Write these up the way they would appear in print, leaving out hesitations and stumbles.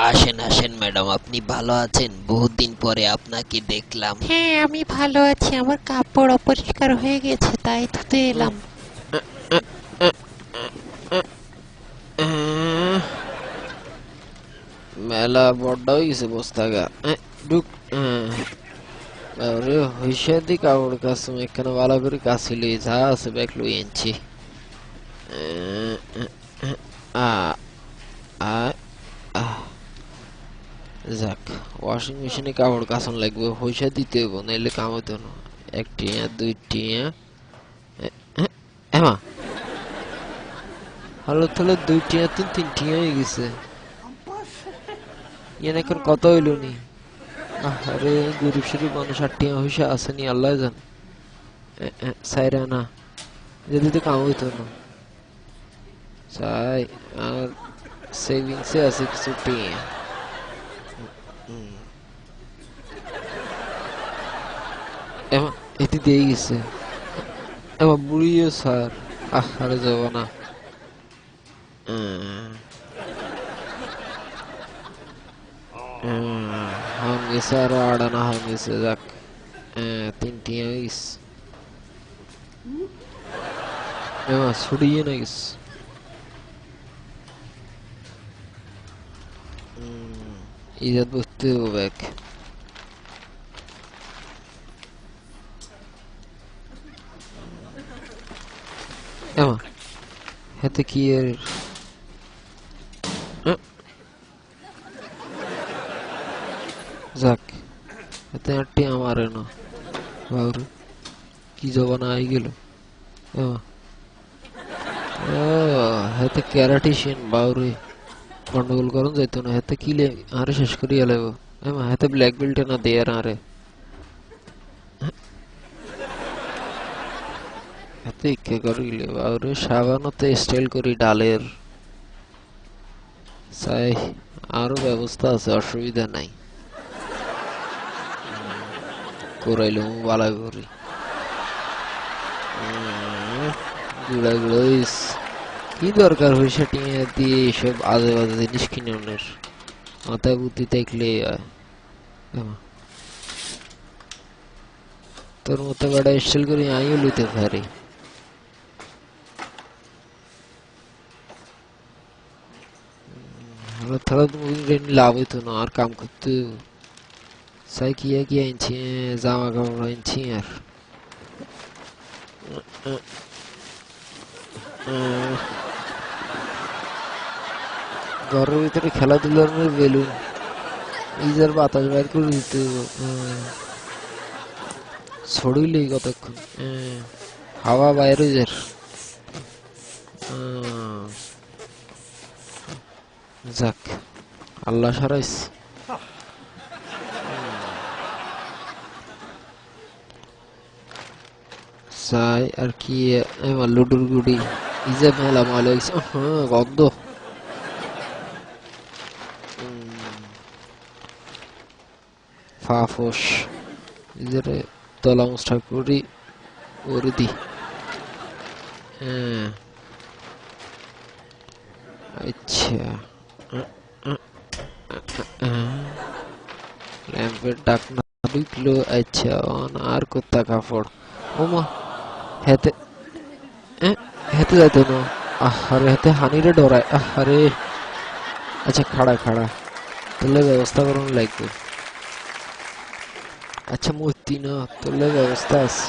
আসেন আসেন ম্যাডাম, আপনি ভালো আছেন? বহুত দিন পরে আপনাকে দেখলাম। হ্যাঁ, আমি ভালো আছি। আমার কাপড় অপরিষ্কার হয়ে গেছে, তাই ধুতে এলাম। মেলা বড্ড হয়ে গেছে বস্তাগা। ঢুক। আরে হইসা দি কাপড় কাচুম এখানে ভালো করে কাছিলি, যা আছে ব্যাগ লই আনছি। আ আ আহ, যাক, ওয়াশিং মেশিনে কাপড় কাচন লাগবে, পয়সা দিতে হইব, নাইলে কাম হইতো না। এক টিয়া, দুই টিয়া। এমা হলো তাহলে দুই টিয়া তিন টিয়া হয়ে গেছে। ইয়ান এখন কত হইল নি? আরে গরিব শরীফ মানুষ, আর টিয়া পয়সা আসেনি আল্লাহ জান। সাইরা না, যদি তো কাম হইতো না। চাই আর সেভিংসে আছে কিছু টিয়া। এমা এটি দিয়ে গেছে। এমা বুড়িও স্যার। আরে যাব না। হন গেছে আরো আড়ানা হন গেছে, যাক। তিন টিয়া হয়ে গেছে। এমা ছড়িয়ে না গেছে। ইজাত বসতে হবে ব্যাগ। এমা হাতে কি এর? যাক, হাতে আটটি আমারে না। বাবুরে কি জবানা আই গেল। এমা ও হাতে ক্যারাটিশিয়ান বাউরে। গন্ডগোল করুন যাইতো না, হাতে কিলে আরে শেষ করিয়া লাগব। এমা হাতে ব্ল্যাক বেল্ট না দেয়ার আরে। হাতে ইকে করিলে বাউরে, সাবানতে স্টাইল করি ডালের। চাই আরো ব্যবস্থা আছে, অসুবিধা নাই। করাইলে বালা করি। গুড়া গুড়া কি দরকার পয়সা টিয়া দিয়ে এসব আজে বাজে জিনিস কিনে আনার? মাথায় বুদ্ধি দেখলে তোর মতো বেড়া স্টাইল করে আমিও লইতে পারি। তাহলে তুমি লাভ হইতো না, আর কাম করতে চাই। কিয়া কি আনছি, জামা কাপড় আনছি আর ঘরের ভিতরে খেলাধুলার বেলুন ইজার বাতাস বাইর করে দিতে ছড়িলেই কতক্ষণ। হাওয়া বাইরে যার। যাক, আল্লাহ সারাইস। চাই আর কি। আমার লুডুর গুড়ি ইজা মেলা ময়লা হয়েছে। গন্ধ। ফাফস ইজারে তলা মুষ্ঠা করি ওরে দি। আচ্ছা, ল্যাম্পের ডাকনা ঢুকলো। আচ্ছা, আর কোথা কাপড়? ওমা হেতে হেতে যাইতো না। আহারে হেতে হানিরে ডরায়। আহারে আচ্ছা, খাড়া খাড়া তোলে ব্যবস্থা করুন লাগবে। আচ্ছা মূর্তি না, তোলে ব্যবস্থা আছে।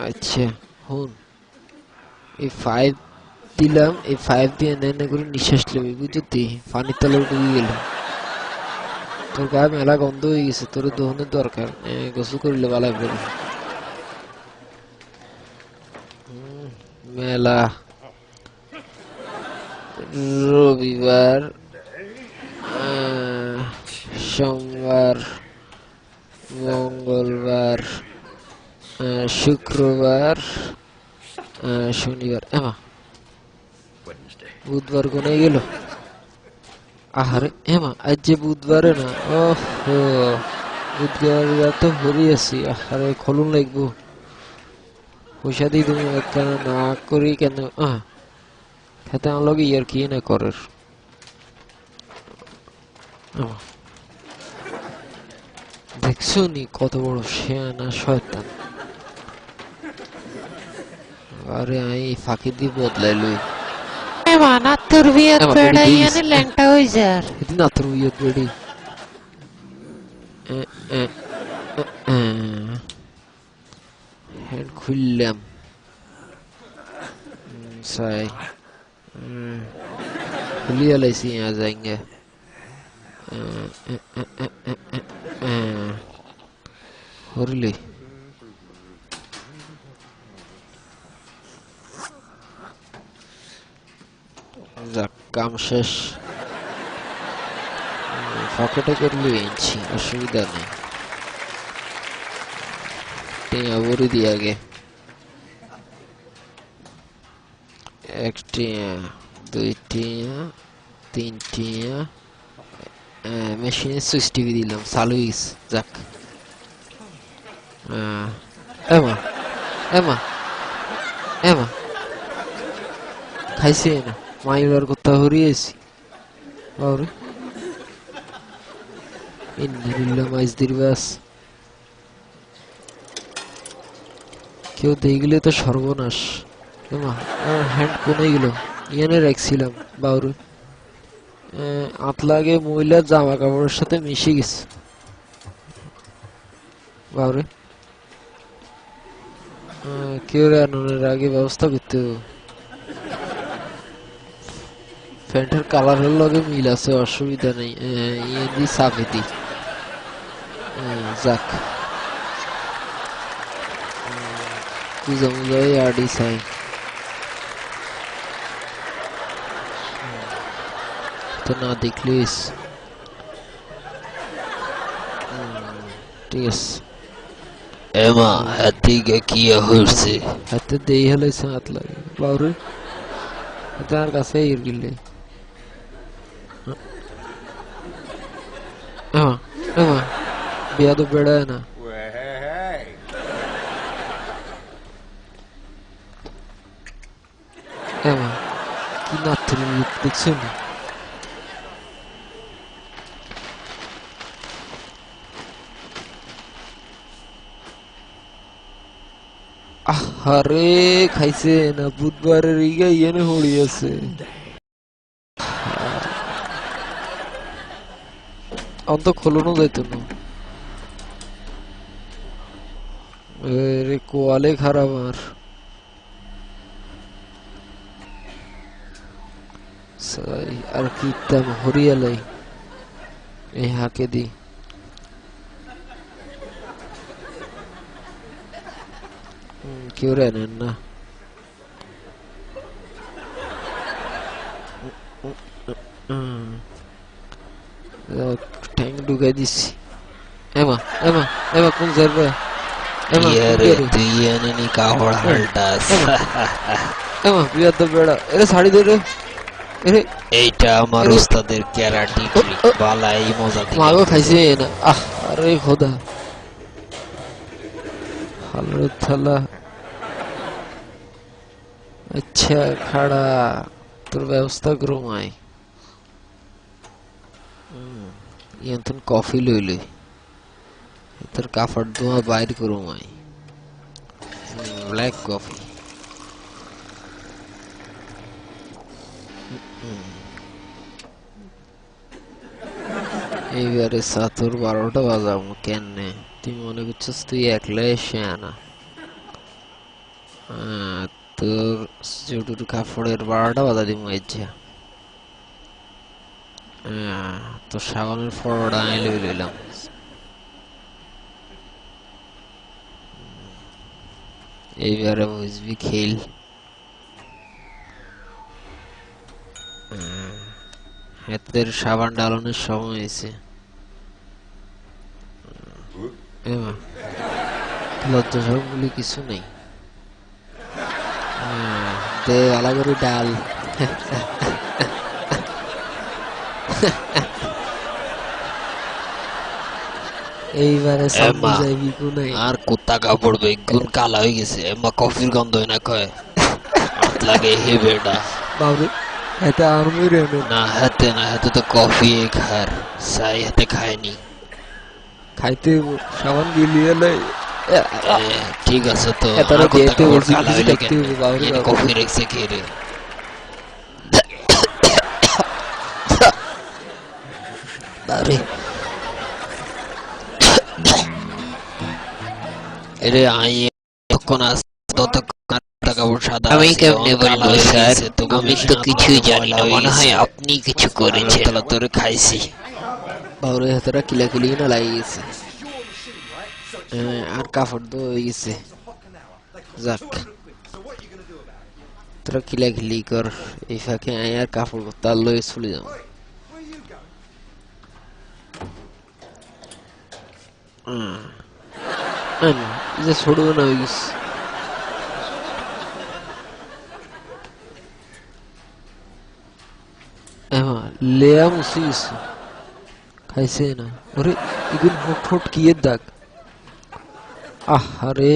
আচ্ছা হুন, এই 5 দিলাম, এই 5 দিয়ে নেনে করে নিঃশ্বাস নেবে বুঝতি, পানির তলে ডুবে গেল। তোর গায়ে মেলা গন্ধ হয়ে গেছে, তোর দহনের দরকার। গোসল করিলে ভালো লাগবে। মেলা রবিবার, সোমবার, মঙ্গলবার, শুক্রবার, শনিবার। এমা বুধবার কোনে গেল? আহারে এমা আজ যে বুধবারে না। ওহ, বুধবার তো ভরি আছি। আহারে খলুন লাগবো। পয়সা দিয়ে তুমি একখানা না করি কেন? খেতে আমার লগে ইয়ার কি না করার। আমা, দেখছো নি কত বড় শেয়ানা শয়তান। আরে আমি ফাঁকি দিয়ে বদলাই লই। এমা তোর বিয়াত এমা বেড়ি বেড়াই দিস আনে ল্যাংটা হই যার। এটি না তোর ইয়ত বেড়ি হ্যান্ড খুললাম সাই খুলিয়া লাইছি আ যাইঙ্গে হরিলি যাক কাম শেষ। পকেটে করলে এনেছি, অসুবিধা নেই। টিয়া ভরি দিয়ে আগে এক টিয়া, দুই টিয়া, তিন টিয়া। মেশিনে সুইচ টিভি দিলাম, চালু হয়েছে। যাক এমা এমা এমা খাইছে না মাইবার কথা হরিয়েছি বাবরে। ইন্দিরিল্লা মাইজ দিরবাস কেউ দেখলে তো সর্বনাশ। এমা হ্যান্ড কোনে গেল, ইয়ানে রাখছিলাম বাবরে। আতলাগে মহিলার জামা কাপড়ের সাথে মিশে গেছে বাবরে। কেউ আনানোর আগে ব্যবস্থা করতে হবে। প্যান্টের কালারের লগে মিল আছে, অসুবিধা নেই। ইয়ে দি চাপে দি। যাক কুজা মুজা আডি চাই তো না দেখলিস। ঠিক আছে এমা হাতিকে কি হয়েছে? হাতে দেই হেলাইছে হাত লাগে বাউরে। তার কাছে ইর গিলে এমা এমা বিয়া তো বেড়ায় না। এমা কি নাত্তুর দেখছো না? আরে খাইছে না বুধবারের ইগা ইয়েনে হড়ি আছে। অন্ত খোলনো যাইতো না রে, কোয়ালে খারাপ। আর আর কি ইত্যাম হরিয়ালাই এই হাকে দি কেউ নেন না। ঠ্যাং ঢুকাই দিচ্ছি। এমা এমা এমা কোন যাবে? এমা তুই এনে কাহড় হালটাস। এমা বিয়ার তো বেড়া এরে শাড়ি দে রে। এরে এইটা আমার ওস্তাদের ক্যারাটি ট্রিক, বালাই মজা দিবে। মাগো খাইছে না। আরে খোদা হালর থালা। আচ্ছা খাড়া তোর ব্যবস্থা করো মাই। ইয়ান্তন কফি লইলে তোর কাফড় ধোয়া বাইর করো মাই। ব্ল্যাক কফি এইবারে সাতর 12টা বাজাবো কেনে? তুই মনে করছিস তুই একলা এসে আনা? তোর জুটুর কাপড়ের 12টা বাজা দিব। তো সাবানের ফড়টা আমি লই লইলাম। এইবারে বুঝবি খেল। হাতের সাবান ডালানোর সময় হয়েছে। লজ্জা সরম বলে কিছু নেই। দে আলা করে ডাল। এইবারে সামনে যাইবি কোনে? আর কুত্তা কাপড় বেগুন কালা হয়ে গেছে। এমা কফির গন্ধ হয় না কয়। হাত লাগে হে বেটা বাবরে এতে আর্মি রে না হাতে তো কফি খার চাই হাতে খায়নি। খাইতে সাবান গিলিয়ে লাই ঠিক আছে তো এতারা আর কথা দিতে খবর বলছি, কালা কিছু হইলে দেখতে কেন হবে, বাবরে বাবা। কফি রেখছে খেয়ে রে। বাবরে এরে আই তখন আস ততক্ষণ টাকা সাদা আমি আছে, কেমনে যখন কালা বলবো হয়ে স্যার, গেছে, তখন আমি বেশি তো হাত কিছুই দিয়ে জানি ময়লা না, হয়ে মনে হয় গেছে। আপনি কিছু করেছেন। তাহলে তোরে খাইছি। বাবরে হাতেরা কিলাকিলি না লাগে গেছে। আর কাপড় তো হয়ে গেছে। যাক তোরা কিলাকিলি কর, এই ফাঁকে আয় আর কাপড় তার লয়ে চলে যাও। যে ছড়বো না হয়ে গেছে। লেয়া মুছে গেছে, খাইছে না। ওরে এগুন হোট হোট কি এর দাগ। আরে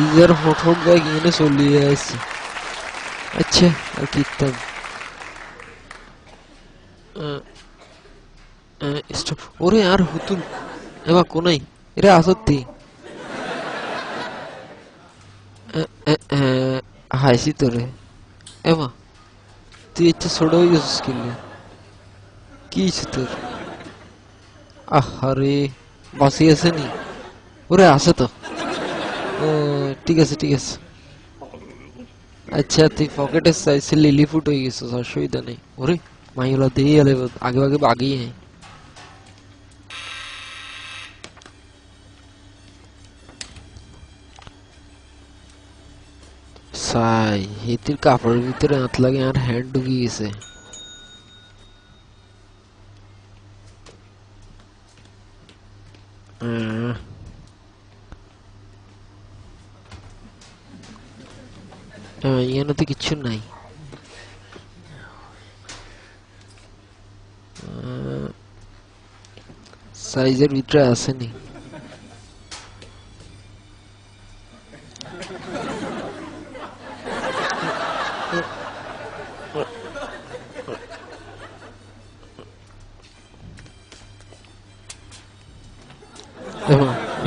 ইজার হোট হোট দাগ এনে চলিয়ে আসছে। আচ্ছা আর কিতাম ওরে আর হুতুল এবার কোনাই এরা আসত্তি হাসি তোরে এমা তুই একটু ছোট হয়ে গেছিস কিনলে কি হয়েছে তোর? আহারে বাসি আছে নি? ওরে আছে তো। ঠিক আছে ঠিক আছে। আচ্ছা তুই পকেটে চাইছে লিলি ফুট হয়ে গেছিস, অসুবিধা নেই। ওরে মাইলা দিয়ে এলে আগে আগে আগেই হ্যাঁ। সাই হেতির কাপড়ের ভিতরে হাত লাগে আর হ্যান্ড ঢুকে গেছে। এখানে তো কিচ্ছু নাই। সাইজের ভিতরে আসেনি।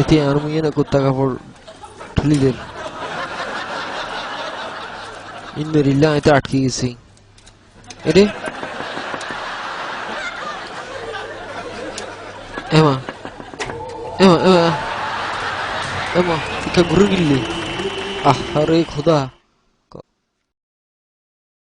এতে আর মুইয়ে না কুত্তা কাপড় ঠুলি দেন ইন্দ্রিল্লা এতে আটকে গেছি। এরে এমা এমা এমা এমা এটা ঘুরে গিললি। আরে খোদা